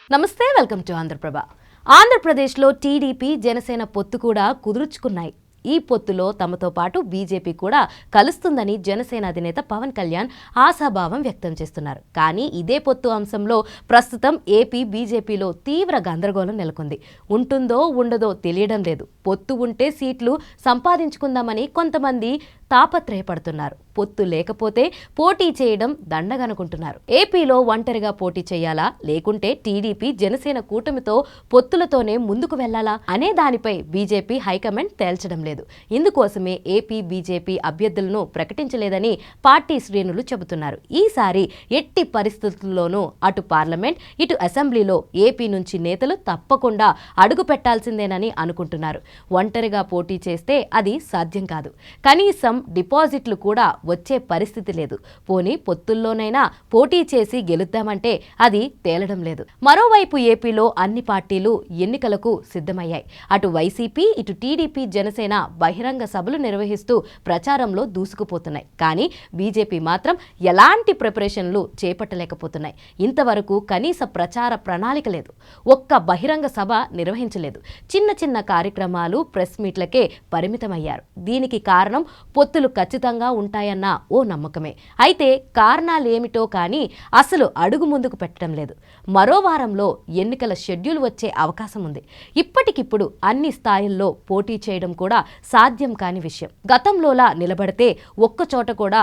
నమస్తే, welcome to Andhraprabha. ఆంధ్రప్రదేశ్లో TDP Janasena పొత్తు కూడా కుదుర్చుకున్నాయి. ఈ పొత్తులో తమతో పాటు బీజేపీ కూడా కలుస్తుందని జనసేన అధినేత పవన్ కళ్యాణ్ ఆశాభావం వ్యక్తం చేస్తున్నారు. కానీ ఇదే పొత్తు అంశంలో ప్రస్తుతం ఏపీ బీజేపీలో తీవ్ర గందరగోళం నెలకొంది. ఉంటుందో ఉండదో తెలియడం లేదు. పొత్తు ఉంటే సీట్లు సంపాదించుకుందామని కొంతమంది తాపత్రయపడుతున్నారు. పొత్తు లేకపోతే పోటీ చేయడం దండగనుకుంటున్నారు. ఏపీలో ఒంటరిగా పోటీ చేయాలా, లేకుంటే టీడీపీ జనసేన కూటమితో పొత్తులతోనే ముందుకు వెళ్లాలా అనే దానిపై బీజేపీ హైకమాండ్ తేల్చడం లేదు. ఇందుకోసమే ఏపీ బీజేపీ అభ్యర్థులను ప్రకటించలేదని పార్టీ శ్రేణులు చెబుతున్నారు. ఈసారి ఎట్టి పరిస్థితుల్లోనూ అటు పార్లమెంట్ ఇటు అసెంబ్లీలో ఏపీ నుంచి నేతలు తప్పకుండా అడుగు పెట్టాల్సిందేనని అనుకుంటున్నారు. ఒంటరిగా పోటీ చేస్తే అది సాధ్యం కాదు. కనీసం డిపాజిట్లు కూడా వచ్చే పరిస్థితి లేదు. పోనీ పొత్తుల్లోనైనా పోటీ చేసి గెలుద్దామంటే అది తేలడం లేదు. మరోవైపు ఏపీలో అన్ని పార్టీలు ఎన్నికలకు సిద్ధమయ్యాయి. అటు వైసీపీ ఇటు టీడీపీ జనసేన బహిరంగ సభలు నిర్వహిస్తూ ప్రచారంలో దూసుకుపోతున్నాయి. కానీ బీజేపీ మాత్రం ఎలాంటి ప్రిపరేషన్లు చేపట్టలేకపోతున్నాయి. ఇంతవరకు కనీస ప్రచార ప్రణాళిక లేదు. ఒక్క బహిరంగ సభ నిర్వహించలేదు. చిన్న చిన్న కార్యక్రమాలు, ప్రెస్ మీట్లకే పరిమితమయ్యారు. దీనికి కారణం పొత్తులు ఖచ్చితంగా ఉంటాయన్న ఓ నమ్మకమే. అయితే కారణాలేమిటో కానీ అసలు అడుగు ముందుకు పెట్టడం లేదు. మరో వారంలో ఎన్నికల షెడ్యూల్ వచ్చే అవకాశం ఉంది. ఇప్పటికిప్పుడు అన్ని స్థాయిల్లో పోటీ చేయడం కూడా సాధ్యం కాని విషయం. గతంలోలా నిలబడితే ఒక్కచోట కూడా